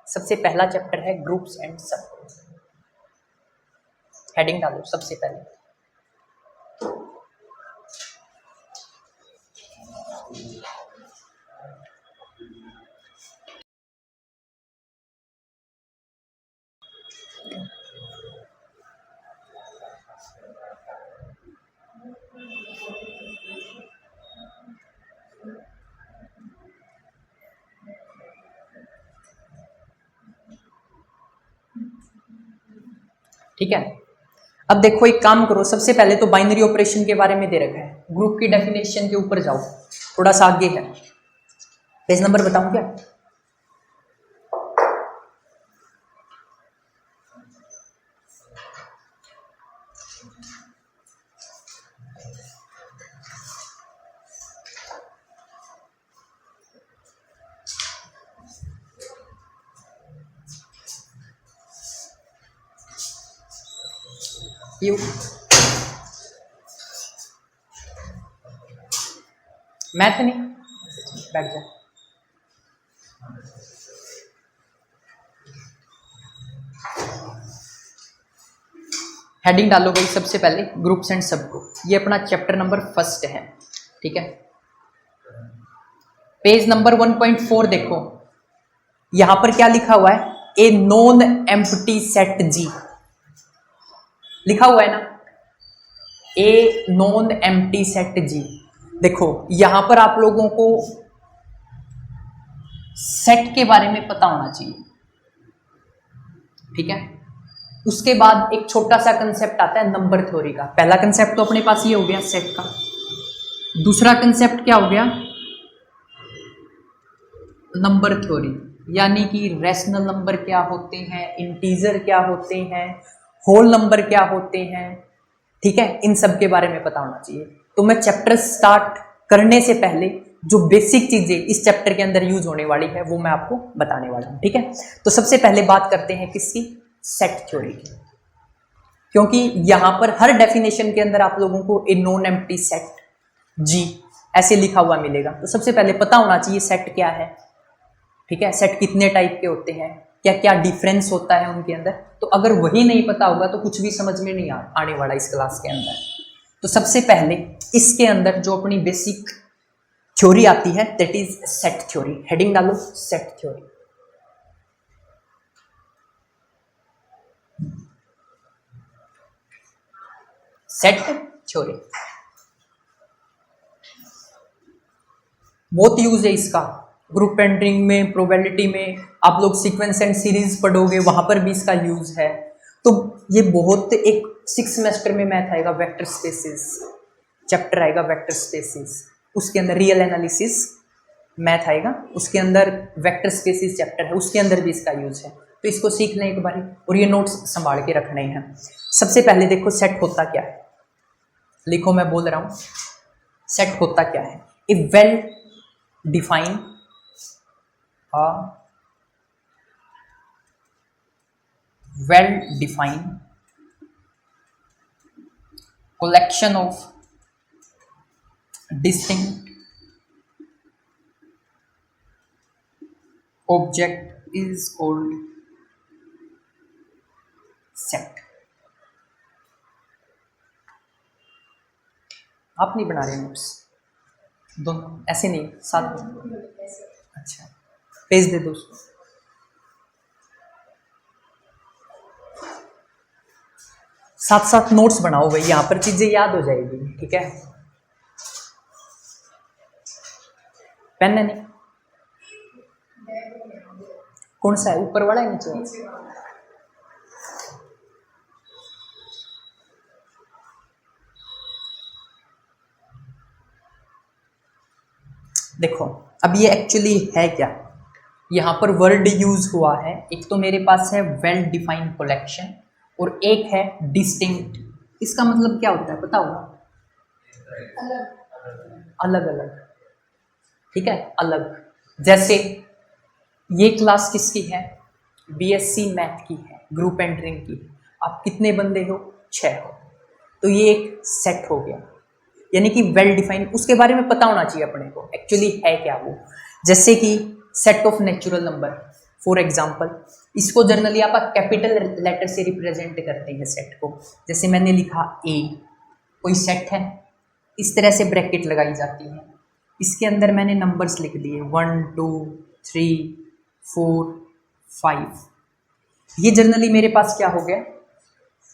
सबसे पहला चैप्टर है ग्रुप्स एंड सब ग्रुप्स। हेडिंग डालो सबसे पहले। ठीक है, अब देखो एक काम करो, सबसे पहले तो बाइनरी ऑपरेशन के बारे में दे रखा है, ग्रुप की डेफिनेशन के ऊपर जाओ, थोड़ा सा आगे है, पेज नंबर बताऊं क्या? यू मैथ नहीं, बैठ जा। हेडिंग डालो भाई सबसे पहले ग्रुप्स एंड सब ग्रुप, ये अपना चैप्टर नंबर फर्स्ट है। ठीक है, पेज नंबर 1.4 देखो, यहां पर क्या लिखा हुआ है, ए नॉन एम्प्टी सेट जी लिखा हुआ है ना, ए नॉन एम्प्टी सेट जी। देखो यहां पर आप लोगों को सेट के बारे में पता होना चाहिए। ठीक है, उसके बाद एक छोटा सा कंसेप्ट आता है नंबर थ्योरी का। पहला कंसेप्ट तो अपने पास ये हो गया सेट का, दूसरा कंसेप्ट क्या हो गया, नंबर थ्योरी, यानी कि रैशनल नंबर क्या होते हैं, इंटीजर क्या होते हैं, होल नंबर क्या होते हैं। ठीक है, इन सब के बारे में पता होना चाहिए। तो मैं चैप्टर स्टार्ट करने से पहले जो बेसिक चीजें इस चैप्टर के अंदर यूज होने वाली है वो मैं आपको बताने वाला हूं। ठीक है, तो सबसे पहले बात करते हैं किसकी, सेट थ्योरी की, क्योंकि यहां पर हर डेफिनेशन के अंदर आप लोगों को ए नॉन एम्प्टी सेट जी ऐसे लिखा हुआ मिलेगा। तो सबसे पहले पता होना चाहिए सेट क्या है। ठीक है, सेट कितने टाइप के होते हैं, क्या क्या डिफरेंस होता है उनके अंदर। तो अगर वही नहीं पता होगा तो कुछ भी समझ में नहीं आने वाला इस क्लास के अंदर। तो सबसे पहले इसके अंदर जो अपनी बेसिक थ्योरी आती है that is set theory. Heading डालो सेट थ्योरी। सेट थ्योरी बहुत यूज है इसका, ग्रुप एंट्रिंग में, प्रोबेबिलिटी में, आप लोग सीक्वेंस एंड सीरीज पढ़ोगे वहां पर भी इसका यूज है। तो ये बहुत, एक 6 सेमेस्टर में मैथ आएगा वेक्टर स्पेसिस चैप्टर आएगा, वेक्टर स्पेसिस, उसके अंदर रियल एनालिसिस मैथ आएगा, उसके अंदर वेक्टर स्पेसिस चैप्टर है, उसके अंदर भी इसका यूज है। तो इसको सीख लें एक बार, और ये नोट्स संभाल के रखने हैं। सबसे पहले देखो सेट होता क्या है, लिखो मैं बोल रहा हूं, सेट होता क्या है, a well define collection of distinct object is called set। आप नहीं बना रहे नोट्स, दोनों ऐसे नहीं, साथ में। अच्छा, पेज दे दो उसको। साथ साथ नोट्स बनाओ भाई, यहां पर चीजें याद हो जाएगी। ठीक है, पेन है नहीं, कौन सा है, ऊपर वाला है नीचे? देखो अब ये एक्चुअली है क्या, यहाँ पर वर्ड यूज हुआ है, एक तो मेरे पास है वेल डिफाइंड कलेक्शन और एक है डिस्टिंक्ट। इसका मतलब क्या होता है पता होगा, अलग अलग। ठीक है, अलग। जैसे ये क्लास किसकी है, बीएससी मैथ की है, ग्रुप एंट्रिंग की। आप कितने बंदे हो, 6 हो, तो ये एक सेट हो गया, यानी कि वेल डिफाइंड। उसके बारे में पता होना चाहिए अपने को एक्चुअली है क्या वो। जैसे कि set of natural number for example इसको जनरली आप कैपिटल लेटर से रिप्रेजेंट करते हैं सेट को। जैसे मैंने लिखा ए, कोई सेट है, इस तरह से ब्रैकेट लगाई जाती है, इसके अंदर मैंने नंबर्स लिख दिए 1 2 3 4 5। ये जनरली मेरे पास क्या हो गया,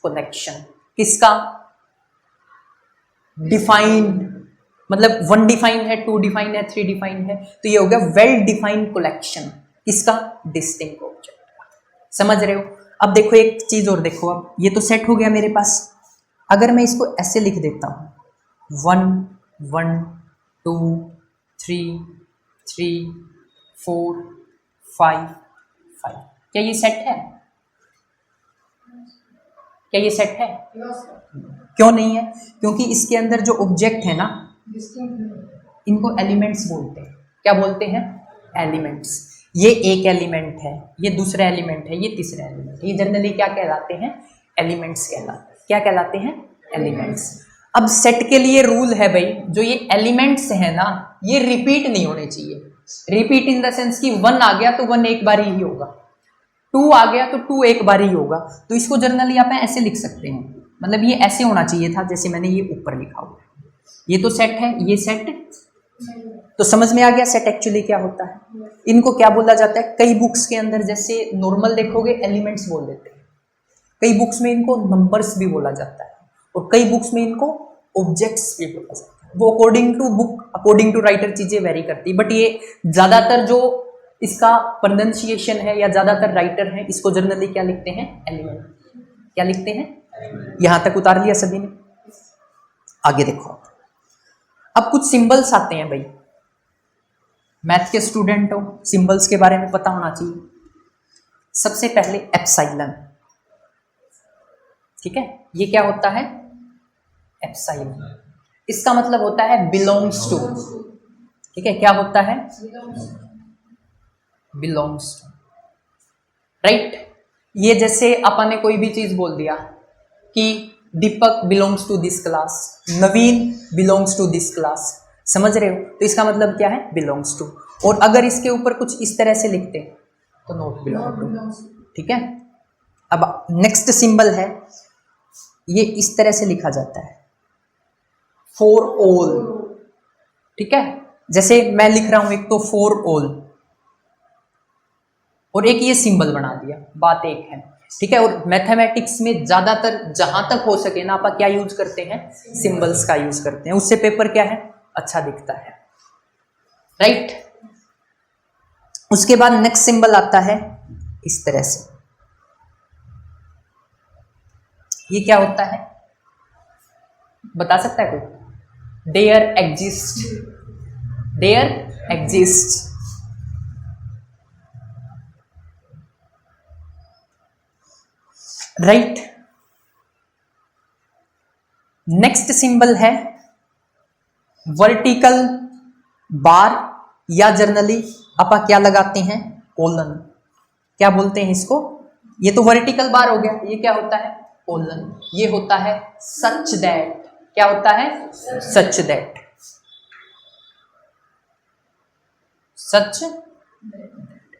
कलेक्शन किसका, डिफाइंड, मतलब 1 डिफाइन है, 2 डिफाइन है, 3 डिफाइन है, तो ये हो गया वेल डिफाइंड कलेक्शन किसका, डिस्टिंक्ट ऑब्जेक्ट का। समझ रहे हो। अब देखो एक चीज और देखो, अब ये तो सेट हो गया मेरे पास। अगर मैं इसको ऐसे लिख देता हूं 1 1 2 3 3 4 5 5, क्या ये सेट है, क्या ये सेट है? क्यों नहीं है? क्योंकि इसके अंदर जो ऑब्जेक्ट है ना, इनको एलिमेंट्स बोलते हैं। क्या बोलते हैं? एलिमेंट्स। ये एक एलिमेंट है, ये दूसरा एलिमेंट है, ये तीसरा एलिमेंट है, ये जनरली क्या कहलाते हैं, एलिमेंट्स कहलाते हैं। क्या कहलाते हैं? एलिमेंट्स। अब सेट के लिए रूल है भाई, जो ये एलिमेंट्स है ना, ये रिपीट नहीं होने चाहिए। रिपीट इन द सेंस कि 1 आ गया तो 1 एक बार ही होगा, 2 आ गया तो 2 एक बार ही होगा। तो इसको जनरली आप ऐसे लिख सकते हैं, मतलब ये ऐसे होना चाहिए था जैसे मैंने ये ऊपर लिखा हुआ है। ये तो सेट है, ये सेट, तो समझ में आ गया सेट एक्चुअली क्या होता है। इनको क्या बोला जाता है, कई बुक्स के अंदर जैसे नॉर्मल देखोगे एलिमेंट्स बोल देते हैं, कई बुक्स में इनको नंबर्स भी बोला जाता है, और कई बुक्स में इनको ऑब्जेक्ट्स भी बोला जाता है। वो according to book, according to writer चीजें वेरी करती है, बट ये ज्यादातर जो इसका प्रोनाउंसिएशन है या ज्यादातर राइटर है, इसको जनरली क्या लिखते हैं, एलिमेंट। क्या लिखते हैं? यहां तक उतार लिया सभी ने। आगे देखो, अब कुछ सिंबल्स आते हैं भाई, मैथ के स्टूडेंट हो, सिंबल्स के बारे में पता होना चाहिए। सबसे पहले एप्सिलॉन, ठीक है, ये क्या होता है, एप्सिलॉन, इसका मतलब होता है बिलोंग्स टू, ठीक है, क्या होता है, बिलोंग्स टू, राइट। ये जैसे अपन ने कोई भी चीज बोल दिया कि Deepak belongs to this class, Naveen belongs to this class, समझ रहे हो, तो इसका मतलब क्या है, बिलोंग्स टू। और अगर इसके ऊपर कुछ इस तरह से लिखते तो नॉट बिलोंग टू, ठीक है। अब नेक्स्ट सिंबल है, ये इस तरह से लिखा जाता है, फॉर ऑल, ठीक है। जैसे मैं लिख रहा हूं एक तो फॉर ऑल, और एक ये सिंबल बना दिया, बात एक है, ठीक है। और मैथमेटिक्स में ज्यादातर जहां तक हो सके ना, आप क्या यूज करते हैं, सिंबल्स का यूज करते हैं, उससे पेपर क्या है, अच्छा दिखता है, राइट। उसके बाद नेक्स्ट सिंबल आता है इस तरह से, ये क्या होता है, बता सकता है कोई? There exist, there exist, right. Next symbol है वर्टिकल बार, या जनरली आप क्या लगाते हैं, कोलन। क्या बोलते हैं इसको, ये तो वर्टिकल बार हो गया, ये क्या होता है, कोलन। ये होता है सच दैट, क्या होता है, सच दैट, सच।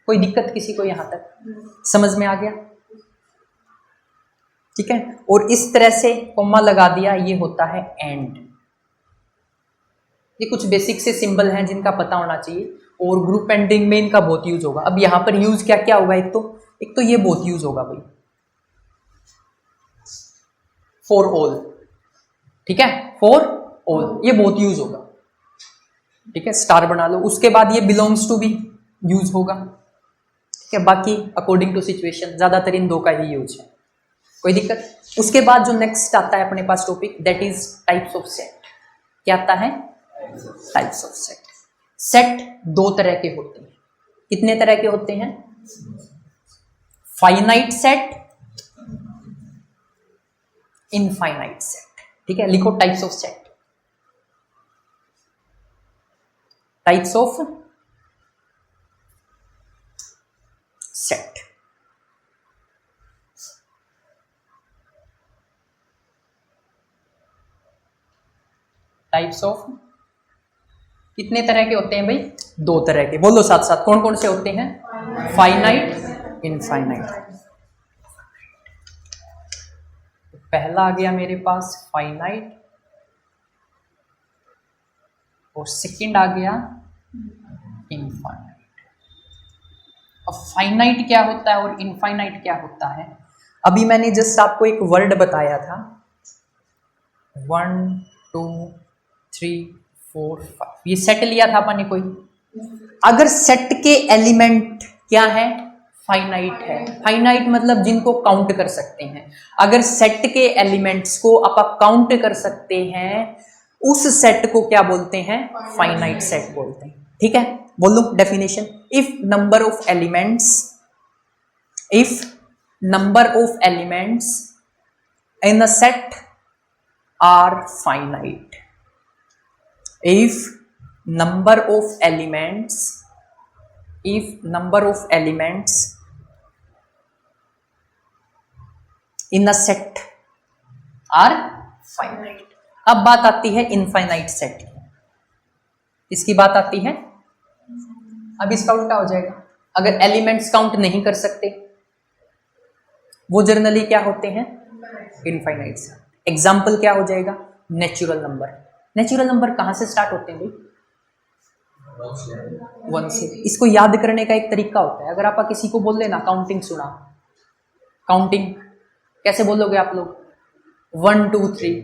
कोई दिक्कत किसी को यहां तक समझ में आ गया, ठीक है। और इस तरह से कोमा लगा दिया, ये होता है एंड। ये कुछ बेसिक से सिंबल हैं जिनका पता होना चाहिए, और ग्रुप एंडिंग में इनका बहुत यूज होगा। अब यहां पर यूज क्या क्या होगा, एक तो ये बहुत यूज होगा भाई, फॉर ऑल, ठीक है, फॉर ऑल ये बहुत यूज होगा, ठीक है, स्टार बना लो। उसके बाद ये बिलोंग्स टू भी यूज होगा, ठीक है। बाकी अकॉर्डिंग टू सिचुएशन ज्यादातर इन दो का ही यूज है, कोई दिक्कत। उसके बाद जो नेक्स्ट आता है अपने पास topic, that is types of set. क्या आता है, टाइप्स ऑफ सेट। सेट दो तरह के होते हैं, कितने तरह के होते हैं, फाइनाइट सेट, इनफाइनाइट सेट, ठीक है। लिखो types of set, types of set. Types of कितने तरह के होते हैं भाई, दो तरह के, बोलो साथ साथ, कौन कौन से होते हैं, फाइनाइट इनफाइनाइट। पहला आ गया मेरे पास फाइनाइट और सेकंड आ गया इनफाइनाइट। अब फाइनाइट क्या होता है और इनफाइनाइट क्या होता है? अभी मैंने जस्ट आपको एक वर्ड बताया था 1 2 3 4 5, ये सेट लिया था अपन ने कोई। अगर सेट के एलिमेंट क्या है? फाइनाइट है। फाइनाइट मतलब जिनको काउंट कर सकते हैं। अगर सेट के एलिमेंट्स को आप काउंट कर सकते हैं उस सेट को क्या बोलते हैं? फाइनाइट सेट बोलते हैं। ठीक है, बोल लो definition. If number of elements in a set are finite, if number of elements in a set are finite। अब बात आती है इनफाइनाइट सेट की। इसकी बात आती है, अब इसका उल्टा हो जाएगा। अगर एलिमेंट्स काउंट नहीं कर सकते वो जनरली क्या होते हैं? Infinite set. एग्जाम्पल क्या हो जाएगा? Natural number. नेचुरल नंबर कहां से स्टार्ट होते हैं भाई? 1 से। इसको याद करने का एक तरीका होता है। अगर आप किसी को बोल लेना काउंटिंग सुना, काउंटिंग कैसे बोलोगे आप लोग? 1 2 3।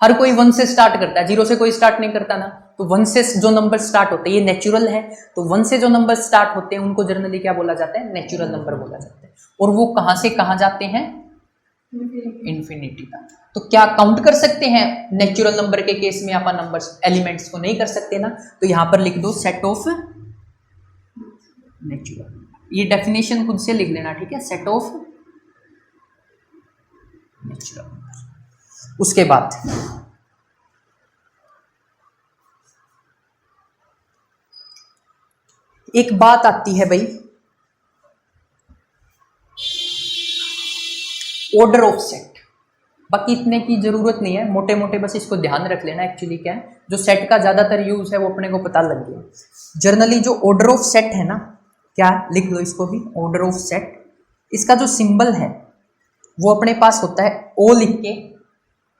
हर कोई 1 से स्टार्ट करता है, 0 से कोई स्टार्ट नहीं करता ना। तो 1 से जो नंबर स्टार्ट होते हैं ये नेचुरल है। तो 1 से जो नंबर स्टार्ट होते हैं उनको जनरली क्या बोला जाता है? नेचुरल नंबर बोला जाता है। और वो कहां से कहां जाते हैं? इन्फिनिटी तक। तो क्या काउंट कर सकते हैं? नेचुरल नंबर के केस में अपन नंबर्स एलिमेंट्स को नहीं कर सकते ना। तो यहां पर लिख दो सेट ऑफ नेचुरल। ये डेफिनेशन खुद से लिख लेना, ठीक है? Set of natural. उसके बाद एक बात आती है भाई, ऑर्डर ऑफ सेट। बाकी इतने की जरूरत नहीं है, मोटे मोटे बस इसको ध्यान रख लेना। एक्चुअली क्या है, जो सेट का ज्यादातर यूज है वो अपने को पता लग गया। जनरली जो ऑर्डर ऑफ सेट है ना, क्या लिख लो इसको भी, ऑर्डर ऑफ सेट। इसका जो सिंबल है वो अपने पास होता है ओ लिख के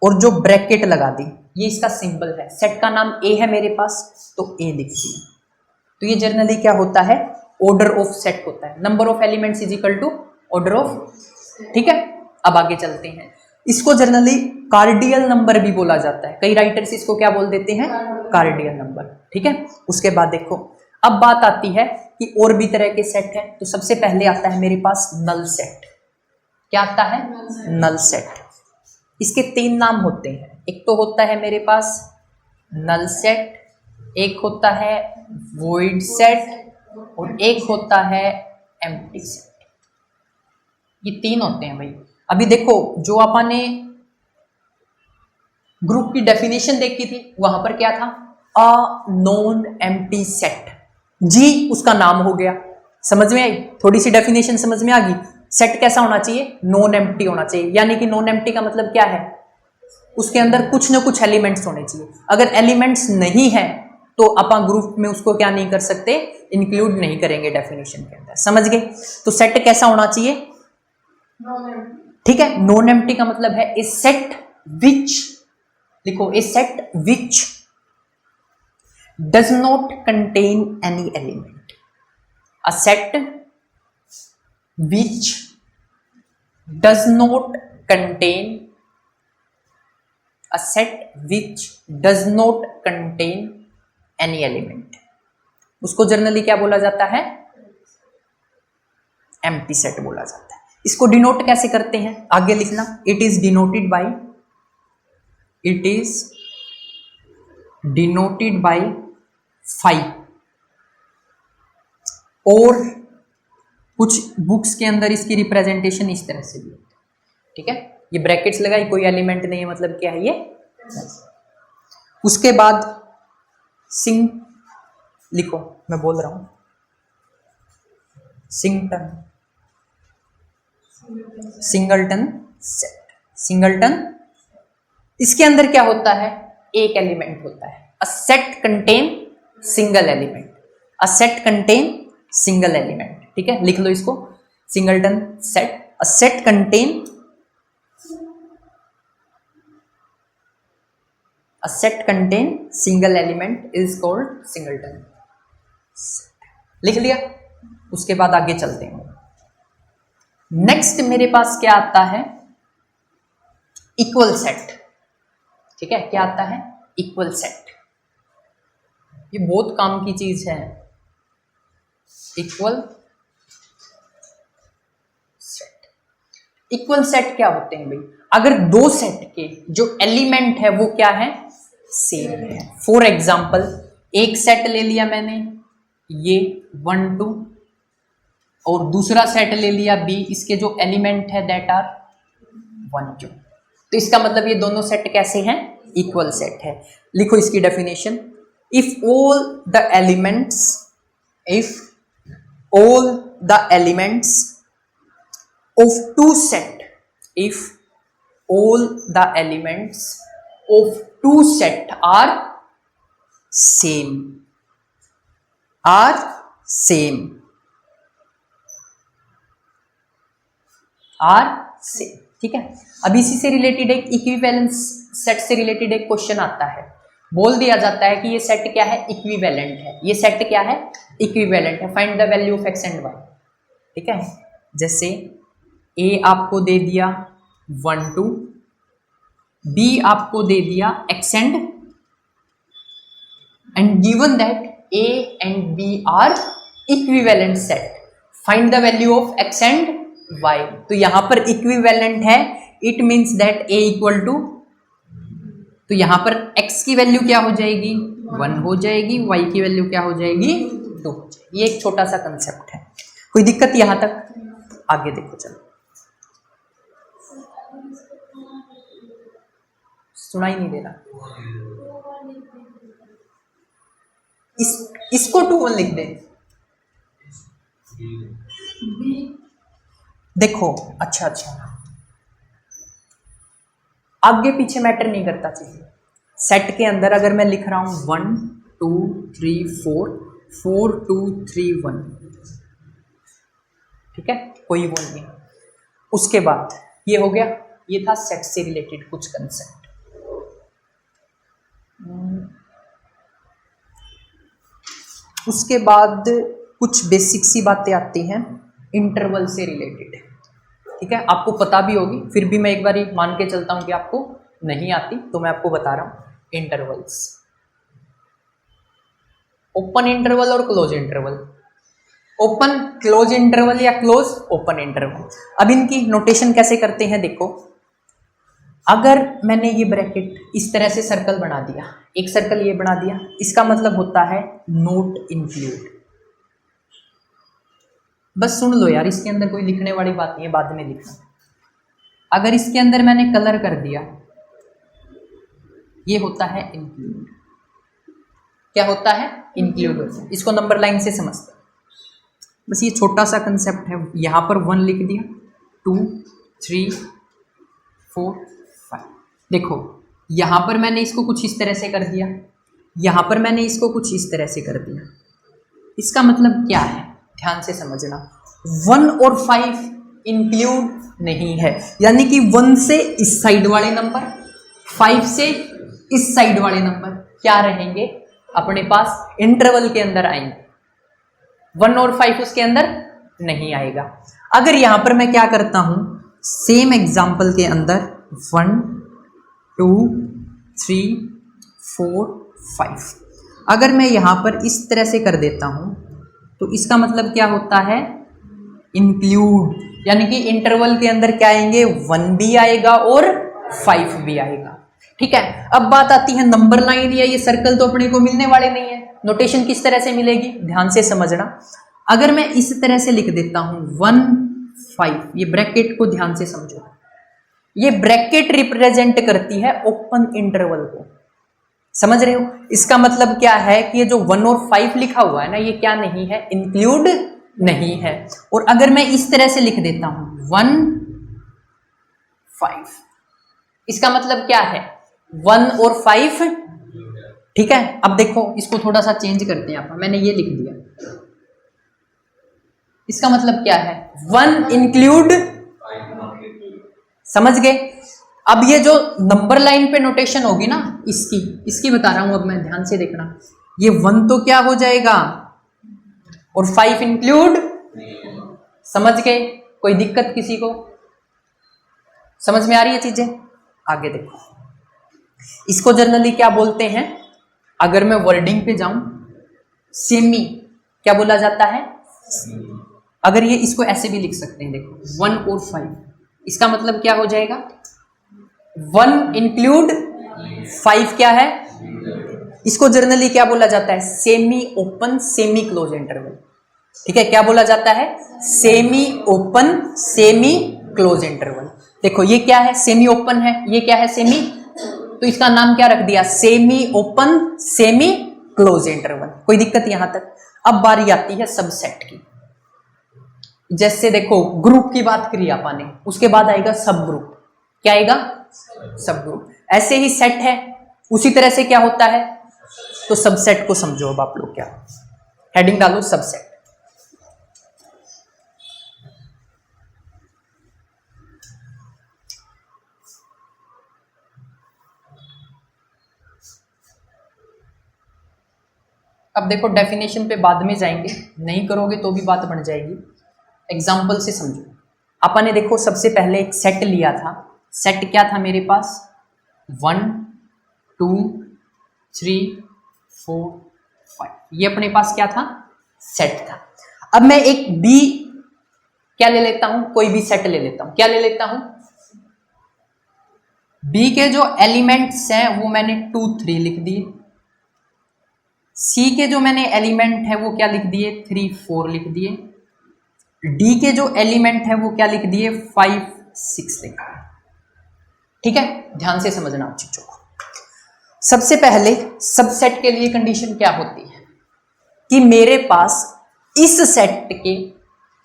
और जो ब्रैकेट लगा दी, ये इसका सिंबल है। सेट का नाम ए है मेरे पास तो ए लिख दिया। तो ये जनरली क्या होता है? ऑर्डर ऑफ सेट होता है। Number of elements is equal to order of. ठीक है, अब आगे चलते हैं। इसको जनरली कार्डियल नंबर भी बोला जाता है। कई राइटर्स इसको क्या बोल देते हैं? कार्डियल नंबर। ठीक है, उसके बाद देखो, अब बात आती है कि और भी तरह के सेट है। तो सबसे पहले आता है मेरे पास नल सेट। क्या आता है? Null set. इसके 3 नाम होते हैं। एक तो होता है मेरे पास नल सेट, एक होता है वॉइड सेट और एक होता है एम्प्टी सेट। ये 3 होते हैं भाई। अभी देखो, जो अपन ने ग्रुप की डेफिनेशन देखी थी वहां पर क्या था? A non empty set. जी उसका नाम हो गया। समझ में आई? थोड़ी सी डेफिनेशन समझ में आ गई। सेट कैसा होना चाहिए? नॉन एम्प्टी होना चाहिए। यानी कि नॉन एम्प्टी का मतलब क्या है? उसके अंदर कुछ ना कुछ एलिमेंट्स होने चाहिए। अगर एलिमेंट्स नहीं है तो अपन ग्रुप में उसको क्या नहीं कर सकते? इंक्लूड नहीं करेंगे डेफिनेशन के अंदर। समझ गए? तो सेट कैसा होना चाहिए? ठीक है, नॉन एम्प्टी का मतलब है ए सेट विच, लिखो, a set which does not contain any element. A set which does not contain, a set which does not contain any element, उसको जनरली क्या बोला जाता है? एम्प्टी सेट बोला जाता है। इसको डिनोट कैसे करते हैं? आगे लिखना, इट इज डिनोटेड बाय 5। और कुछ बुक्स के अंदर इसकी रिप्रेजेंटेशन इस तरह से भी होती है। ठीक है, ये ब्रैकेट्स लगाई, कोई एलिमेंट नहीं है मतलब क्या है ये। उसके बाद सिंग लिखो, मैं बोल रहा हूं सिंगलटन सेट। सिंगलटन, इसके अंदर क्या होता है? एक एलिमेंट होता है। A set contain single element. A set contain single element. ठीक है, लिख लो इसको। Singleton set, a set contain single element is called singleton. लिख लिया। उसके बाद आगे चलते हैं। नेक्स्ट मेरे पास क्या आता है, इक्वल सेट। ठीक है, क्या आता है, इक्वल सेट। ये बहुत काम की चीज है, इक्वल सेट। इक्वल सेट क्या होते हैं भाई, अगर दो सेट के जो एलिमेंट है वो क्या है, सेम है। फॉर एग्जाम्पल एक सेट ले लिया मैंने, ये 1 2, और दूसरा सेट ले लिया B, इसके जो एलिमेंट है दैट आर 1 2। तो इसका मतलब ये दोनों सेट कैसे हैं, इक्वल सेट है। लिखो इसकी definition, if all the elements of two set, if all the elements of two set are same, ठीक है। अब इसी से रिलेटेड एक इक्विवेलेंस सेट से रिलेटेड एक क्वेश्चन आता है, बोल दिया जाता है कि ये सेट क्या है, इक्विवेलेंट है। ये सेट क्या है, इक्विवेलेंट है। Find the value of x and y। ठीक है, जैसे A आपको दे दिया 1 2, B आपको दे दिया x and given that A and B are equivalent set, find the value of x and y। तो यहां पर इक्विवेलेंट है, it means that A equal to, तो यहां पर x की वैल्यू क्या हो जाएगी, 1 हो जाएगी, y की वैल्यू क्या हो जाएगी, 2 हो जाएगी। ये एक छोटा सा कंसेप्ट है, कोई दिक्कत यहां तक? आगे देखो, चलो। सुनाई नहीं दे रहा, इसको 2 1 लिख दे। देखो, अच्छा, आगे पीछे मैटर नहीं करता चाहिए। सेट के अंदर अगर मैं लिख रहा हूं 1 2 3 4 4 2 3 1, ठीक है, कोई वो नहीं। उसके बाद ये हो गया, ये था सेट से रिलेटेड कुछ कंसेप्ट। उसके बाद कुछ बेसिक सी बातें आती हैं इंटरवल से रिलेटेड। ठीक है, आपको पता भी होगी, फिर भी मैं एक बार मान के चलता हूं कि आपको नहीं आती, तो मैं आपको बता रहा हूं। इंटरवल्स, ओपन इंटरवल और close interval, open close interval या क्लोज ओपन इंटरवल। अब इनकी नोटेशन कैसे करते हैं, देखो। अगर मैंने ये ब्रैकेट इस तरह से सर्कल बना दिया, एक सर्कल ये बना दिया, इसका मतलब होता है नोट इंक्लूड। बस सुन लो यार, इसके अंदर कोई लिखने वाली बात नहीं है, बाद में लिखना। अगर इसके अंदर मैंने कलर कर दिया, ये होता है इंक्लूड। क्या होता है, इंक्लूड। इसको नंबर लाइन से समझते हैं। बस ये छोटा सा कंसेप्ट है। यहां पर 1 लिख दिया, 2 3 4 5। देखो, यहां पर मैंने इसको कुछ इस तरह से कर दिया, यहां पर मैंने इसको कुछ इस तरह से कर दिया। इसका मतलब क्या है, ध्यान से समझना। 1 और 5 इंक्लूड नहीं है, यानी कि 1 से इस साइड वाले नंबर, 5 से इस साइड वाले नंबर क्या रहेंगे, अपने पास इंटरवल के अंदर आएंगे। 1 और 5 उसके अंदर नहीं आएगा। अगर यहां पर मैं क्या करता हूं, सेम एग्जाम्पल के अंदर 1 2 3 4 5, अगर मैं यहां पर इस तरह से कर देता हूं, तो इसका मतलब क्या होता है, इंक्लूड। यानी कि इंटरवल के अंदर क्या आएंगे, 1 भी आएगा और 5 भी आएगा। ठीक है, अब बात आती है नंबर लाइन या ये सर्कल तो अपने को मिलने वाले नहीं है। नोटेशन किस तरह से मिलेगी, ध्यान से समझना। अगर मैं इस तरह से लिख देता हूं 1 5, ये ब्रैकेट को ध्यान से समझो, ये ब्रैकेट रिप्रेजेंट करती है ओपन इंटरवल को। समझ रहे हो, इसका मतलब क्या है कि ये जो 1 और 5 लिखा हुआ है ना, ये क्या नहीं है, इंक्लूड नहीं है। और अगर मैं इस तरह से लिख देता हूं 1 5, इसका मतलब क्या है, 1 और 5। ठीक है, अब देखो इसको थोड़ा सा चेंज करते हैं। मैंने ये लिख दिया, इसका मतलब क्या है, 1 इंक्लूड, समझ गए। अब ये जो नंबर लाइन पे नोटेशन होगी ना, इसकी बता रहा हूं, अब मैं ध्यान से देखना, ये 1 तो क्या हो जाएगा और 5 इंक्लूड, समझ गए। कोई दिक्कत किसी को, समझ में आ रही है चीजें। आगे देखो, इसको जनरली क्या बोलते हैं, अगर मैं वर्डिंग पे जाऊं, सेमी क्या बोला जाता है। अगर ये इसको ऐसे भी लिख सकते हैं, देखो 1 और 5, इसका मतलब क्या हो जाएगा, 1 इंक्लूड 5 क्या है, इसको जनरली क्या बोला जाता है, semi open semi close interval. ठीक है, क्या बोला जाता है, semi open semi close interval. देखो ये क्या है, सेमी ओपन है, ये क्या है, सेमी, तो इसका नाम क्या रख दिया, semi open semi close interval. कोई दिक्कत यहां तक। अब बारी आती है सबसेट की। जैसे देखो ग्रुप की बात करी अपन ने, उसके बाद आएगा सब ग्रुप। क्या आएगा, सब ग्रुप। ऐसे ही सेट है, उसी तरह से क्या होता है, तो सबसेट को समझो। अब आप लोग क्या, हेडिंग डालो सबसेट। अब देखो डेफिनेशन पे बाद में जाएंगे, नहीं करोगे तो भी बात बन जाएगी। एग्जाम्पल से समझो। अपन ने देखो सबसे पहले एक सेट लिया था। सेट क्या था मेरे पास, 1 2 3 4 5, ये अपने पास क्या था, सेट था। अब मैं एक बी क्या ले लेता हूं, कोई भी सेट ले लेता हूं। क्या ले लेता हूं, बी के जो एलिमेंट्स हैं वो मैंने 2 3 लिख दिए। सी के जो मैंने एलिमेंट है वो क्या लिख दिए, 3 4 लिख दिए। डी के जो एलिमेंट है वो क्या लिख दिए, 5 6 लिख दिए। ठीक है, ध्यान से समझना चीजों को। सबसे पहले सबसेट के लिए कंडीशन क्या होती है कि मेरे पास इस सेट के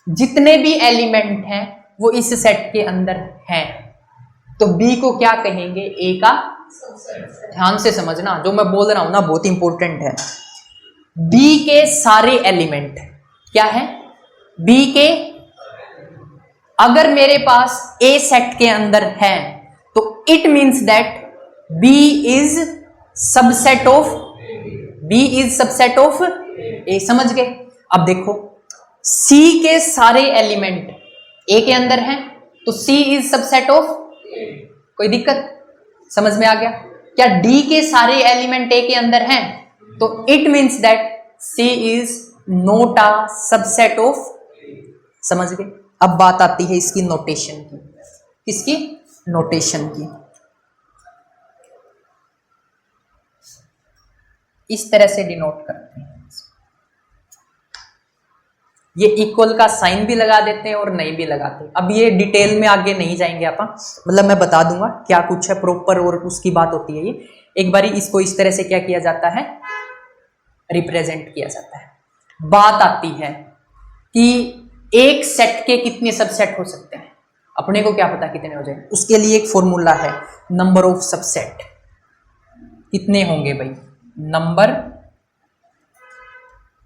जितने भी एलिमेंट हैं वो इस सेट के अंदर हैं, तो बी को क्या कहेंगे, ए का। ध्यान से समझना, जो मैं बोल रहा हूं ना बहुत इंपॉर्टेंट है। बी के सारे एलिमेंट क्या है, बी के, अगर मेरे पास ए सेट के अंदर है तो it means that B is subset of, B is subset of A. समझ गए। अब देखो सी के सारे एलिमेंट ए के अंदर हैं तो सी इज सबसेट ऑफ, कोई दिक्कत, समझ में आ गया। क्या डी के सारे एलिमेंट ए के अंदर हैं तो it means that C is not a subset of, समझ गए। अब बात आती है इसकी नोटेशन की, किसकी, नोटेशन की। इस तरह से डिनोट करते हैं, ये इक्वल का साइन भी लगा देते हैं और नहीं भी लगाते। अब ये डिटेल में आगे नहीं जाएंगे अपन, मतलब मैं बता दूंगा क्या कुछ है प्रॉपर और उसकी बात होती है। ये एक बारी इसको इस तरह से क्या किया जाता है, रिप्रेजेंट किया जाता है। बात आती है कि एक सेट के कितने सबसेट हो सकते हैं, अपने को क्या पता कितने हो जाए। उसके लिए एक फॉर्मूला है, नंबर ऑफ सबसेट। कितने होंगे भाई, नंबर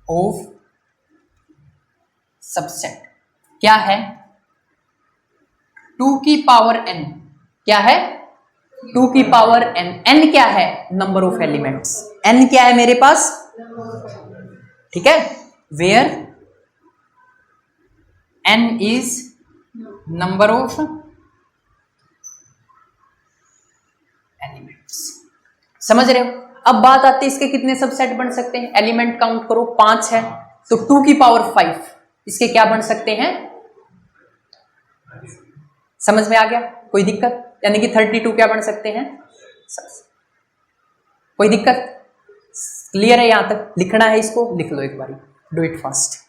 ऑफ सबसेट क्या है, 2 की पावर n। क्या है, 2 की पावर n। n क्या है, नंबर ऑफ एलिमेंट्स। n क्या है मेरे पास, ठीक है, where n is number of elements. समझ रहे हो। अब बात आती है इसके कितने सबसेट बन सकते हैं, एलिमेंट काउंट करो, 5 है तो 2 की पावर 5 इसके क्या बन सकते हैं, समझ में आ गया, कोई दिक्कत। यानी कि 32 क्या बन सकते हैं, कोई दिक्कत, क्लियर है। यहां तक लिखना है, इसको लिख लो एक बार, डू इट फास्ट।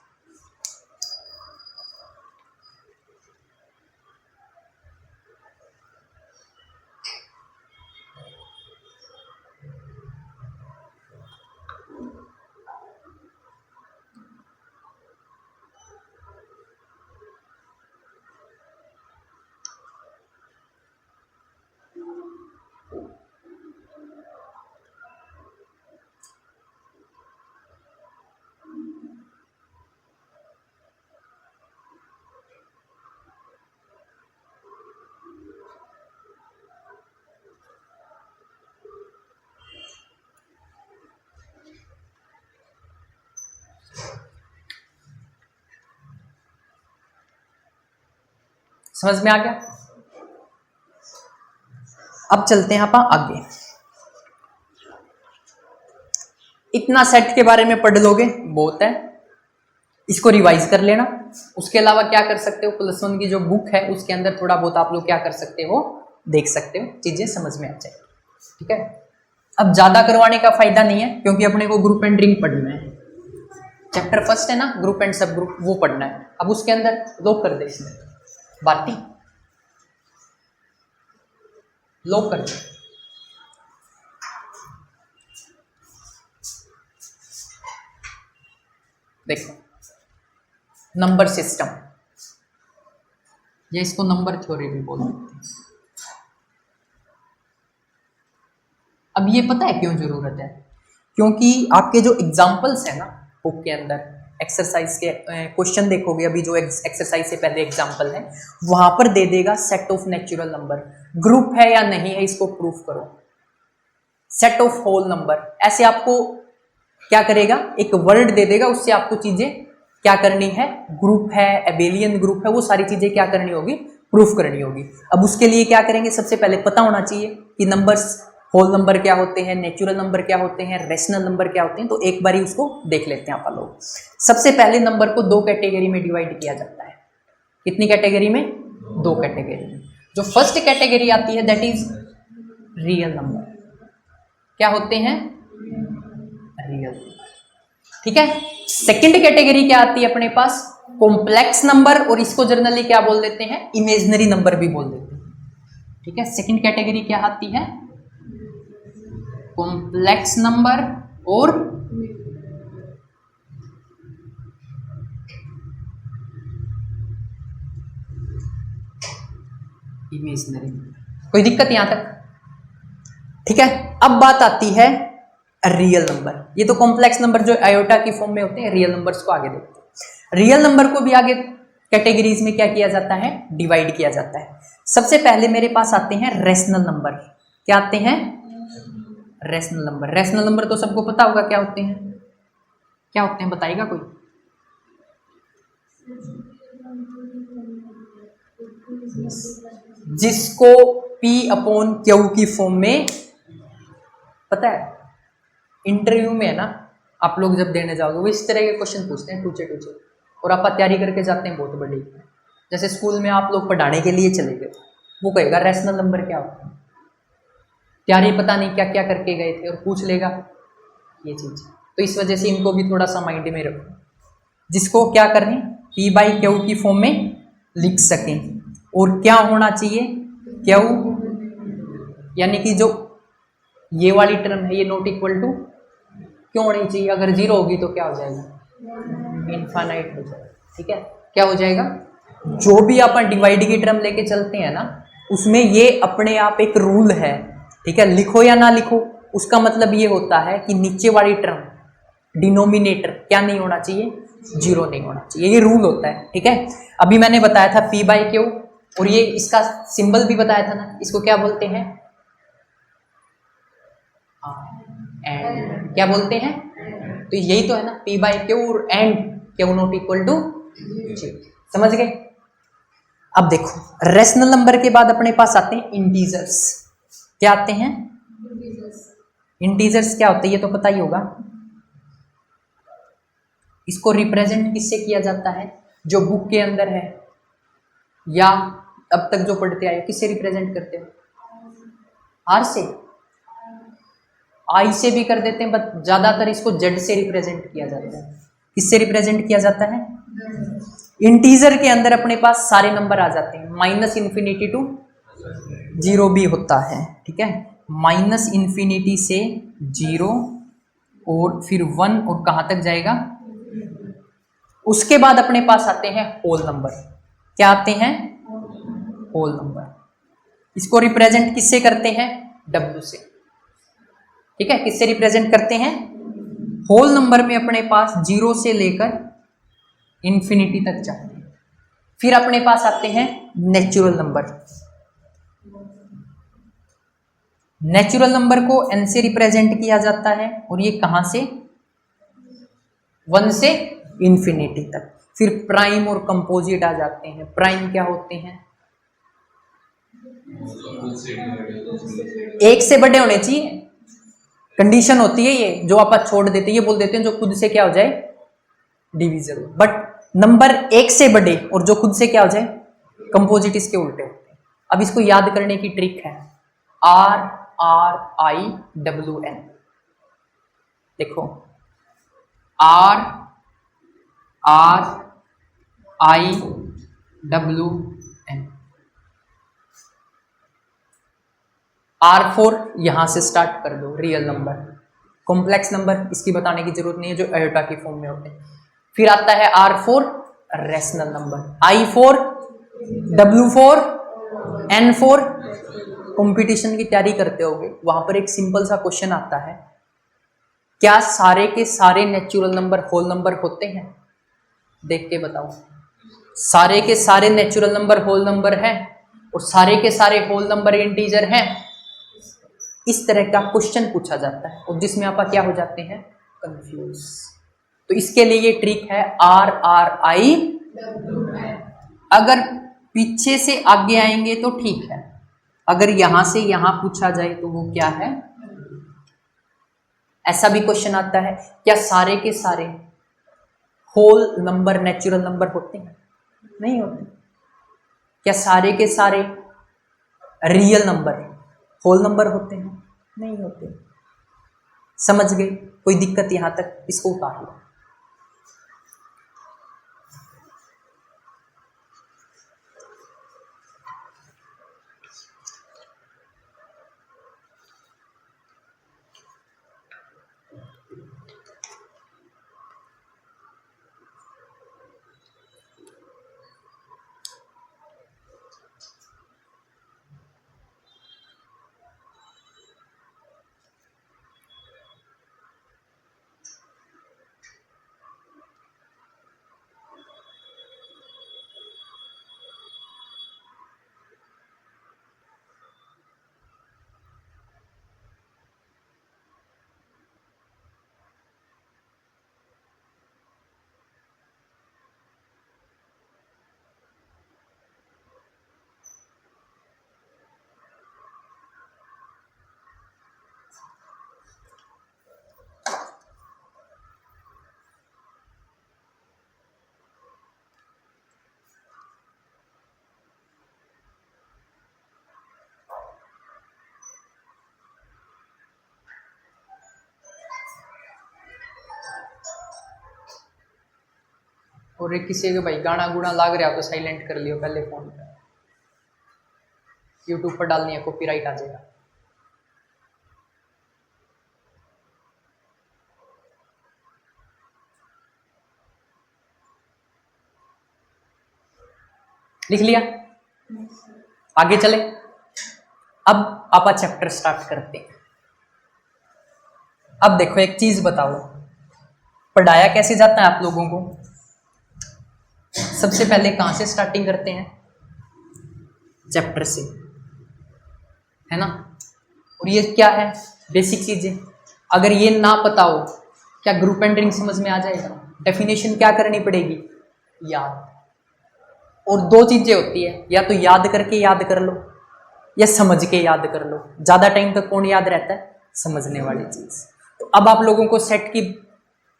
समझ में आ गया? अब चलते हैं अपन आगे। इतना सेट के बारे में पढ़ लोगे बहुत है, इसको रिवाइज कर लेना। उसके अलावा क्या कर सकते हो, +1 की जो बुक है उसके अंदर थोड़ा बहुत आप लोग क्या कर सकते हो, देख सकते हो, चीजें समझ में आ जाएगी। ठीक है, अब ज्यादा करवाने का फायदा नहीं है क्योंकि अपने को ग्रुप एंड रिंग पढ़ना है। चैप्टर फर्स्ट है ना, ग्रुप एंड सब ग्रुप, वो पढ़ना है। अब उसके अंदर लॉक कर दे, इसमें बाती लॉक कर दे। देखो नंबर सिस्टम, या इसको नंबर थ्योरी भी बोल सकते हैं। अब ये पता है क्यों जरूरत है, क्योंकि आपके जो एग्जाम्पल्स है ना बुक के अंदर, एक्सरसाइज के क्वेश्चन देखोगे, अभी जो एक्सरसाइज से पहले एग्जाम्पल है वहां पर दे देगा set of natural number, group है या नहीं है इसको प्रूफ करो। सेट ऑफ होल नंबर, ऐसे आपको क्या करेगा, एक वर्ड दे देगा, उससे आपको चीजें क्या करनी है, ग्रुप है, एबेलियन ग्रुप है, वो सारी चीजें क्या करनी होगी, प्रूफ करनी होगी। अब उसके लिए क्या करेंगे, सबसे पहले पता होना चाहिए कि नंबर्स, होल नंबर क्या होते हैं, नेचुरल नंबर क्या होते हैं, रेशनल नंबर क्या होते हैं। तो एक बारी उसको देख लेते हैं आप लोग। सबसे पहले नंबर को 2 कैटेगरी में डिवाइड किया जाता है। कितनी कैटेगरी में, 2 कैटेगरी में। जो फर्स्ट कैटेगरी आती है दैट इज रियल नंबर। क्या होते हैं, रियल। ठीक है, सेकंड कैटेगरी क्या आती है अपने पास, कॉम्प्लेक्स नंबर, और इसको जनरली क्या बोल देते हैं, इमेजिनरी नंबर भी बोल देते हैं। ठीक है, सेकंड कैटेगरी क्या आती है, कॉम्प्लेक्स नंबर और इमेजिनरी नंबर। कोई दिक्कत यहां तक? ठीक है, अब बात आती है रियल नंबर। ये तो कॉम्प्लेक्स नंबर जो आयोटा की फॉर्म में होते हैं, रियल नंबर्स को आगे देखते हैं। रियल नंबर को भी आगे कैटेगरीज में क्या किया जाता है, डिवाइड किया जाता है। सबसे पहले मेरे पास आते हैं रेशनल नंबर। क्या आते हैं, रेशनल नंबर। रेशनल नंबर तो सबको पता होगा क्या होते हैं, क्या होते हैं बताएगा कोई? जिसको P/Q की फॉर्म में, पता है इंटरव्यू में है ना, आप लोग जब देने जाओगे वो इस तरह के क्वेश्चन पूछते हैं, टूचे टूचे, और आप तैयारी करके जाते हैं बहुत बड़ी। जैसे स्कूल में आप लोग पढ़ाने के लिए चले गए, वो कहेगा रेशनल नंबर क्या होता है, तैयारी पता नहीं क्या क्या करके गए थे, और पूछ लेगा ये चीज। तो इस वजह से इनको भी थोड़ा सा माइंड में रखो, जिसको क्या करें, P/Q की फॉर्म में लिख सकें। और क्या होना चाहिए, Q, यानी कि जो ये वाली टर्म है ये नॉट इक्वल टू क्यों होनी चाहिए, अगर 0 होगी तो क्या हो जाएगा, इनफाइनाइट हो जाएगा। ठीक है, क्या हो जाएगा, जो भी अपन डिवाइड की टर्म लेके चलते हैं ना, उसमें ये अपने आप एक रूल है। ठीक है, लिखो या ना लिखो, उसका मतलब ये होता है कि नीचे वाली टर्म डिनोमिनेटर क्या नहीं होना चाहिए, 0 नहीं होना चाहिए, ये रूल होता है। ठीक है, अभी मैंने बताया था P/Q, और ये इसका सिंबल भी बताया था ना, इसको क्या बोलते हैं, एंड। क्या बोलते हैं, तो यही तो है ना, P/Q और and Q not equal to 0। समझ गए? अब देखो रेशनल नंबर के बाद अपने पास आते हैं इंटीजर्स। क्या आते हैं, इंटीजर्स क्या होते हैं ये तो पता ही होगा। इसको रिप्रेजेंट किससे किया जाता है, जो बुक के अंदर है या अब तक जो पढ़ते आए, किससे रिप्रेजेंट करते हो, आर से, आई से भी कर देते हैं, बट ज्यादातर इसको जेड से रिप्रेजेंट किया जाता है। किससे रिप्रेजेंट किया जाता है, इंटीजर के अंदर अपने पास सारे नंबर आ जाते हैं, -∞ टू 0 भी होता है। ठीक है, -∞ से 0 और फिर 1 और कहां तक जाएगा। उसके बाद अपने पास आते हैं होल नंबर। क्या आते हैं, होल नंबर। इसको रिप्रेजेंट किससे करते हैं, W से। ठीक है, किससे रिप्रेजेंट करते हैं, होल नंबर में अपने पास 0 से लेकर इन्फिनिटी तक जाते हैं। फिर अपने पास आते हैं नेचुरल नंबर। नेचुरल नंबर को n से रिप्रेजेंट किया जाता है, और ये कहां से, 1 से इन्फिनिटी तक। फिर प्राइम और कंपोजिट आ जाते हैं। प्राइम क्या होते हैं, एक से बड़े होने चाहिए, कंडीशन होती है ये जो आप छोड़ देते हैं, ये बोल देते हैं जो खुद से क्या हो जाए डिविजिबल, बट नंबर एक से बड़े और जो खुद से क्या हो जाए कंपोजिट, इसके उल्टे होते हैं। अब इसको याद करने की ट्रिक है RRIWN। देखो RRIWN, R4 यहां से स्टार्ट कर दो, रियल नंबर, कॉम्प्लेक्स नंबर इसकी बताने की जरूरत नहीं है जो आयोटा की फॉर्म में होते हैं। फिर आता है R4 rational number, I4 W4 N4। Competition की तैयारी करते होगे, वहां पर एक सिंपल सा क्वेश्चन आता है, क्या सारे के सारे नेचुरल नंबर होल नंबर होते हैं? देख के बताओ, सारे के सारे नेचुरल नंबर होल नंबर है और सारे के सारे होल नंबर इंटीजर हैं। इस तरह का क्वेश्चन पूछा जाता है और जिसमें आप क्या हो जाते हैं कंफ्यूज। तो इसके लिए ये ट्रिक है RRI। अगर पीछे से आगे आएंगे तो ठीक है, अगर यहां से यहां पूछा जाए तो वो क्या है। ऐसा भी क्वेश्चन आता है, क्या सारे के सारे होल नंबर नेचुरल नंबर होते हैं? नहीं होते। क्या सारे के सारे रियल नंबर होल नंबर होते हैं? नहीं होते। समझ गए? कोई दिक्कत यहां तक? इसको उतार लो। और एक किसी के भाई गाना गुना लाग रहा हो तो साइलेंट कर लियो पहले फोन पे, यूट्यूब पर डालनी है कॉपीराइट आ जाएगा। लिख लिया? आगे चले। अब आप चैप्टर स्टार्ट करते हैं। अब देखो एक चीज बताओ, पढ़ाया कैसे जाता है आप लोगों को? सबसे पहले कहां से स्टार्टिंग करते हैं? चैप्टर से, है ना? और ये क्या है? बेसिक चीजें। अगर ये ना पता हो, क्या ग्रुप एंड रिंग समझ में आ जाएगा? डेफिनेशन क्या करनी पड़ेगी? याद। और दो चीजें होती है, या तो याद करके याद कर लो या समझ के याद कर लो। ज्यादा टाइम तक कौन याद रहता है? समझने वाली चीज। तो अब आप लोगों को सेट की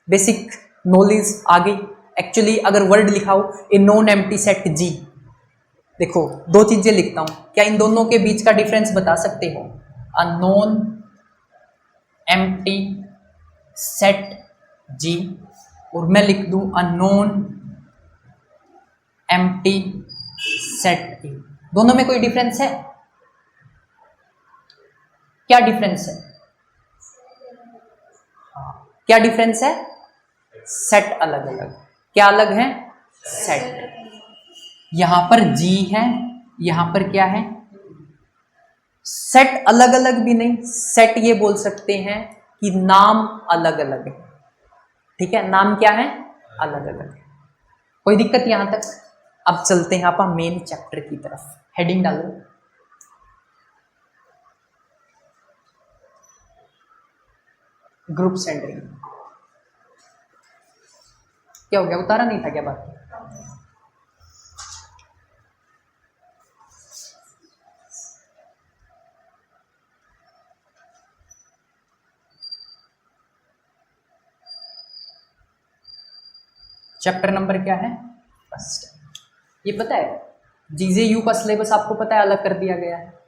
बेसिक नॉलेज आ गई। एक्चुअली अगर वर्ड लिखा हो ए नॉन एम्प्टी सेट जी, देखो दो चीजें लिखता हूं, क्या इन दोनों के बीच का डिफरेंस बता सकते हो? अ नॉन एम्प्टी सेट जी और मैं लिख दूं अ नॉन एम्प्टी सेट ए। दोनों में कोई डिफरेंस है? क्या डिफरेंस है? क्या डिफरेंस है? सेट अलग अलग। क्या अलग है? सेट। यहां पर जी है, यहां पर क्या है? सेट अलग अलग भी नहीं, सेट ये बोल सकते हैं कि नाम अलग अलग है। ठीक है, नाम क्या है? अलग अलग है। कोई दिक्कत यहां तक? अब चलते हैं आप मेन चैप्टर की तरफ। हेडिंग डालो। Group centering. क्या हो गया? उतारा नहीं था क्या बात? चैप्टर नंबर क्या है? फर्स्ट। ये पता है, जीजेयू का सिलेबस आपको पता है अलग कर दिया गया है।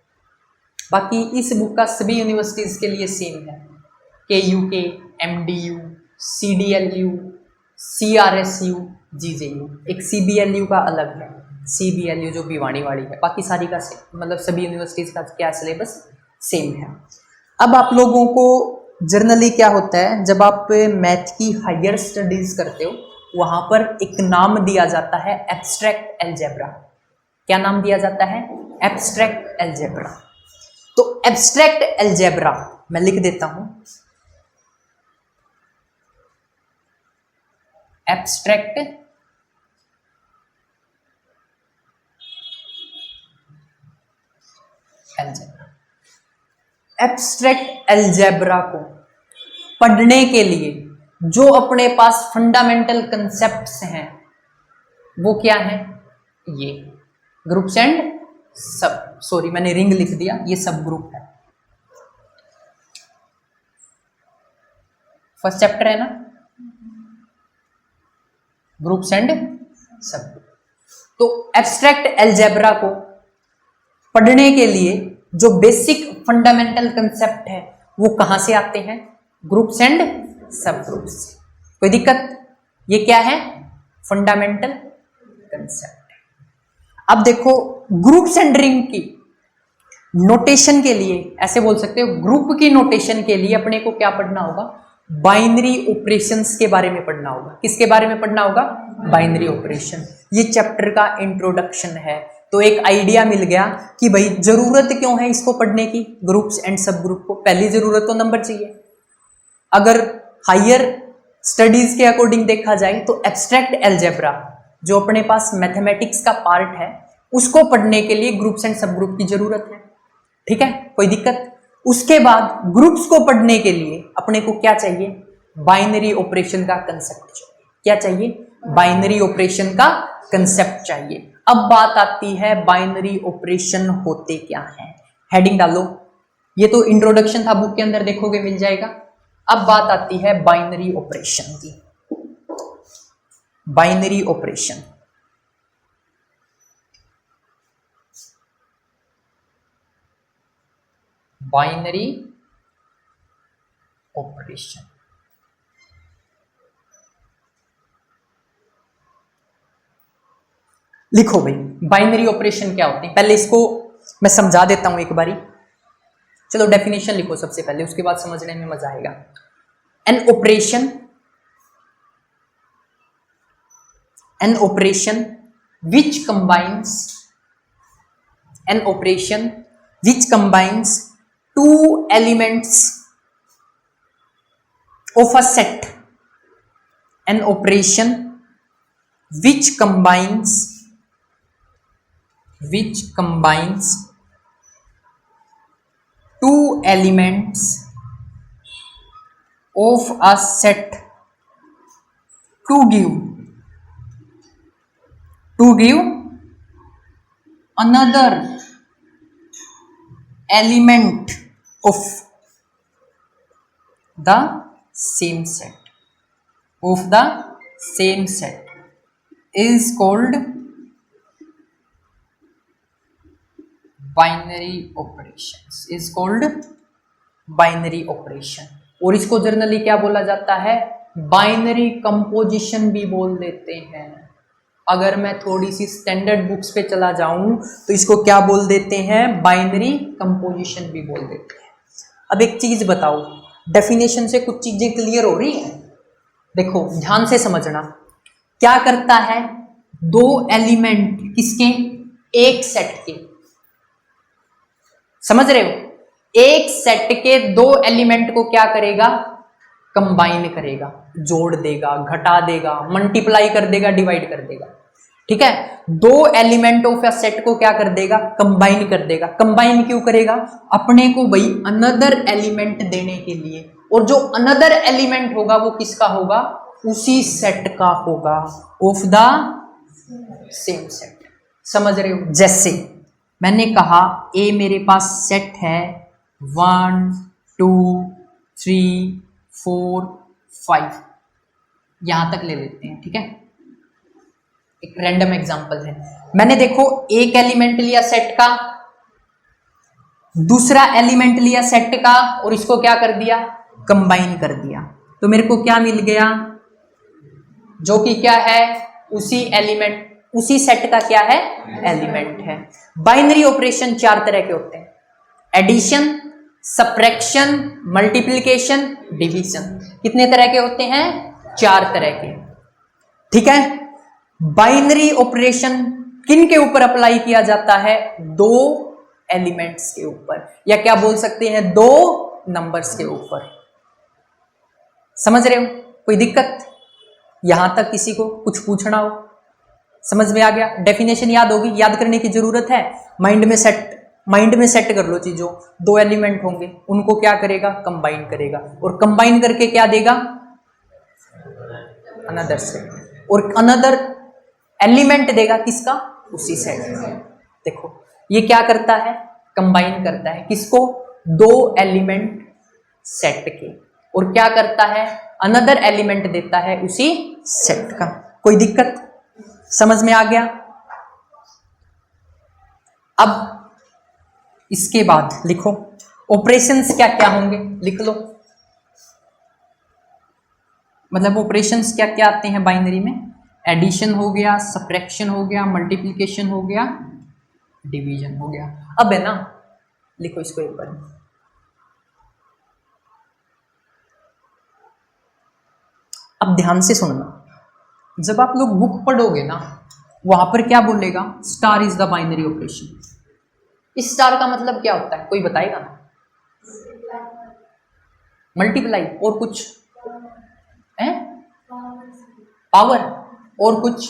बाकी इस बुक का सभी यूनिवर्सिटीज़ के लिए सेम है, KUK, MDU, CDLU, CRSU, GJU। एक CBLU का अलग है, CBLU जो भिवानीवाड़ी है। बाकी सारी का मतलब सभी यूनिवर्सिटीज़ का क्या सिलेबस सेम है। अब आप लोगों को जनरली क्या होता है, जब आप मैथ की हायर स्टडीज करते हो वहां पर एक नाम दिया जाता है एब्स्ट्रैक्ट अलजेब्रा। क्या नाम दिया जाता है? Abstract algebra. तो एब्स्ट्रैक्ट अलजेब्रा मैं लिख देता हूं, एब्स्ट्रैक्ट अलजेब्रा। एब्स्ट्रैक्ट अलजेब्रा को पढ़ने के लिए जो अपने पास फंडामेंटल कंसेप्ट्स हैं वो क्या है? ये ग्रुप्स एंड सब, सॉरी मैंने रिंग लिख दिया, ये सब ग्रुप है। फर्स्ट चैप्टर है ना, ग्रुप्स एंड सब ग्रुप। तो एब्स्ट्रैक्ट अलजेब्रा को पढ़ने के लिए जो बेसिक फंडामेंटल कंसेप्ट है वो कहां से आते हैं? ग्रुप्स एंड सब ग्रुप्स। कोई दिक्कत? ये क्या है? Fundamental concept. अब देखो ग्रुप्स एंड रिंग की नोटेशन के लिए ऐसे बोल सकते हो, ग्रुप की नोटेशन के लिए अपने को क्या पढ़ना होगा? बाइनरी ऑपरेशंस के बारे में पढ़ना होगा। किसके बारे में पढ़ना होगा? Binary operation. ये चैप्टर का इंट्रोडक्शन है। तो एक आइडिया मिल गया कि भाई जरूरत क्यों है इसको पढ़ने की, ग्रुप्स एंड सब ग्रुप को। पहली जरूरत तो नंबर चाहिए। अगर हायर स्टडीज के अकॉर्डिंग देखा जाए तो एब्स्ट्रैक्ट अलजेब्रा जो अपने पास मैथमेटिक्स का पार्ट है उसको पढ़ने के लिए ग्रुप्स एंड सब ग्रुप की जरूरत है। ठीक है, कोई दिक्कत? उसके बाद ग्रुप्स को पढ़ने के लिए अपने को क्या चाहिए? बाइनरी ऑपरेशन का कंसेप्ट चाहिए। क्या चाहिए? बाइनरी ऑपरेशन का कंसेप्ट चाहिए। अब बात आती है बाइनरी ऑपरेशन होते क्या हैं। हेडिंग डालो, ये तो इंट्रोडक्शन था, बुक के अंदर देखोगे मिल जाएगा। अब बात आती है बाइनरी ऑपरेशन की। बाइनरी ऑपरेशन, बाइनरी ऑपरेशन लिखो भाई, बाइनरी ऑपरेशन क्या होते हैं पहले इसको मैं समझा देता हूं एक बारी। चलो डेफिनेशन लिखो सबसे पहले, उसके बाद समझने में मजा आएगा। An operation which combines an operation which combines two elements of a set. An operation which combines two elements of a set to give another element of the same set is called binary operation। और इसको generally क्या बोला जाता है? Binary composition भी बोल देते हैं। अगर मैं थोड़ी सी स्टैंडर्ड बुक्स पे चला जाऊं तो इसको क्या बोल देते हैं? बाइनरी कंपोजिशन भी बोल देते हैं। अब एक चीज बताओ, डेफिनेशन से कुछ चीजें क्लियर हो रही हैं? देखो ध्यान से समझना। क्या करता है? दो एलिमेंट किसके? एक सेट के। समझ रहे हो? एक सेट के दो एलिमेंट को क्या करेगा? कंबाइन करेगा, जोड़ देगा, घटा देगा, मल्टीप्लाई कर देगा, डिवाइड कर देगा। ठीक है, दो एलिमेंट ऑफ अ सेट को क्या कर देगा? कंबाइन कर देगा। कंबाइन क्यों करेगा? अपने को भाई अनदर एलिमेंट देने के लिए। और जो अनदर एलिमेंट होगा वो किसका होगा? उसी सेट का होगा, ऑफ द सेम सेट। समझ रहे हो? जैसे मैंने कहा ए मेरे पास सेट है 1 2 3 4 5, यहां तक ले लेते हैं। ठीक है, एक रैंडम एग्जांपल है। मैंने देखो एक एलिमेंट लिया सेट का, दूसरा एलिमेंट लिया सेट का, और इसको क्या कर दिया, कंबाइन कर दिया। तो मेरे को क्या मिल गया, जो कि क्या है, उसी एलिमेंट, उसी सेट का क्या है, एलिमेंट है। बाइनरी ऑपरेशन चार तरह के होते हैं, एडिशन, सब्ट्रैक्शन, मल्टीप्लिकेशन, डिवीजन। कितने तरह के होते हैं, चार तरह के। ठीक है, बाइनरी ऑपरेशन किन के ऊपर अप्लाई किया जाता है, दो एलिमेंट्स के ऊपर, या क्या बोल सकते हैं, दो नंबर्स के ऊपर। समझ रहे हो, कोई दिक्कत यहां तक, किसी को कुछ पूछना हो, समझ में आ गया। डेफिनेशन याद होगी, याद करने की जरूरत है, माइंड में सेट कर लो चीजों। दो एलिमेंट होंगे, उनको क्या करेगा, कंबाइन करेगा, और कंबाइन करके क्या देगा, अनदर सेट, और अनदर एलिमेंट देगा किसका, उसी सेट का। देखो ये क्या करता है, कंबाइन करता है किसको, दो एलिमेंट सेट के, और क्या करता है, अनदर एलिमेंट देता है उसी सेट का। कोई दिक्कत, समझ में आ गया। अब इसके बाद लिखो ऑपरेशंस क्या क्या होंगे, लिख लो, मतलब ऑपरेशंस क्या क्या आते हैं बाइनरी में। एडिशन हो गया, सब्ट्रैक्शन हो गया, मल्टीप्लिकेशन हो गया, डिवीजन हो गया। अब है ना, लिखो इसको एक बार, अब ध्यान से सुनना। जब आप लोग बुक पढ़ोगे ना, वहां पर क्या बोलेगा, star is the binary operation. इस स्टार का मतलब क्या होता है, कोई बताएगा, मल्टीप्लाई, और कुछ है, पावर, और कुछ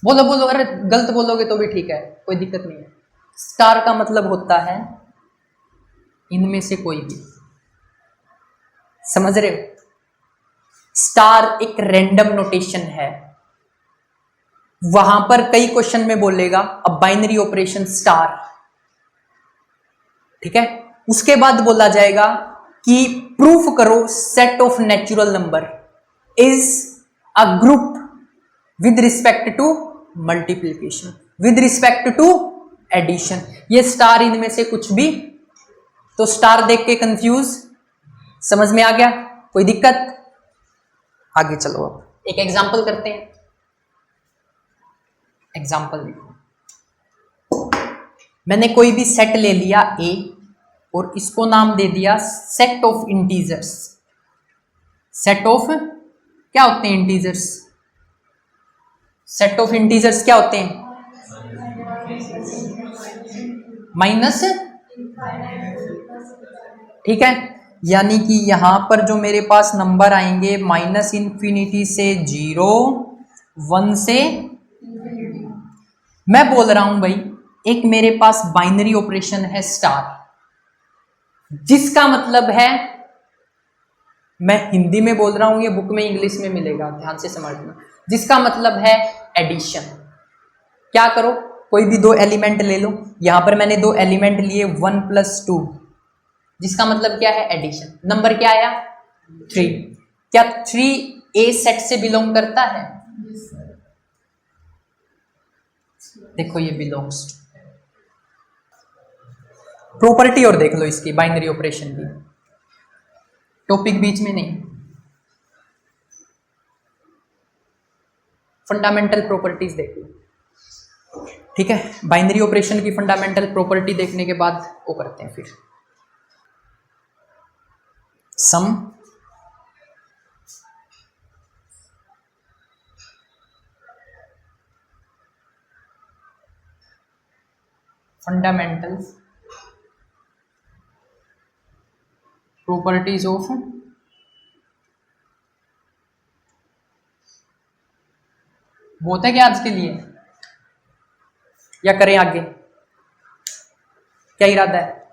बोलो बोलो, अरे गलत बोलोगे तो भी ठीक है, कोई दिक्कत नहीं है। स्टार का मतलब होता है इनमें से कोई भी, समझ रहे हो। स्टार एक रैंडम नोटेशन है, वहां पर कई क्वेश्चन में बोलेगा अब बाइनरी ऑपरेशन स्टार, ठीक है। उसके बाद बोला जाएगा कि प्रूफ करो set of natural number is a group with respect to multiplication, with respect to addition. ये स्टार इनमें से कुछ भी, तो स्टार देख के कंफ्यूज, समझ में आ गया, कोई दिक्कत। आगे चलो, अब एक एग्जांपल करते हैं। एग्जांपल देखो, मैंने कोई भी सेट ले लिया ए, और इसको नाम दे दिया set of integers. Set of क्या होते हैं, इंटीजर्स। सेट ऑफ इंटीजर्स क्या होते हैं, माइनस, ठीक है। यानी कि यहां पर जो मेरे पास नंबर आएंगे माइनस इंफिनिटी से 0, 1 से, मैं बोल रहा हूं भाई एक मेरे पास बाइनरी ऑपरेशन है स्टार, जिसका मतलब है, मैं हिंदी में बोल रहा हूं, ये बुक में इंग्लिश में मिलेगा, ध्यान से समझना, जिसका मतलब है एडिशन। क्या करो, कोई भी दो एलिमेंट ले लो, यहां पर मैंने दो एलिमेंट लिए 1 + 2, जिसका मतलब क्या है, एडिशन। नंबर क्या आया, 3। क्या 3 ए सेट से बिलोंग करता है, देखो ये बिलोंग्स टू। प्रॉपर्टी और देख लो इसकी, बाइनरी ऑपरेशन की, टॉपिक बीच में नहीं, फंडामेंटल प्रॉपर्टीज देख लो, ठीक है। बाइनरी ऑपरेशन की फंडामेंटल प्रॉपर्टी देखने के बाद वो करते हैं फिर सम, फंडामेंटल प्रॉपर्टीज ऑफ बहुत है क्या आज के लिए, या करें आगे, क्या इरादा है।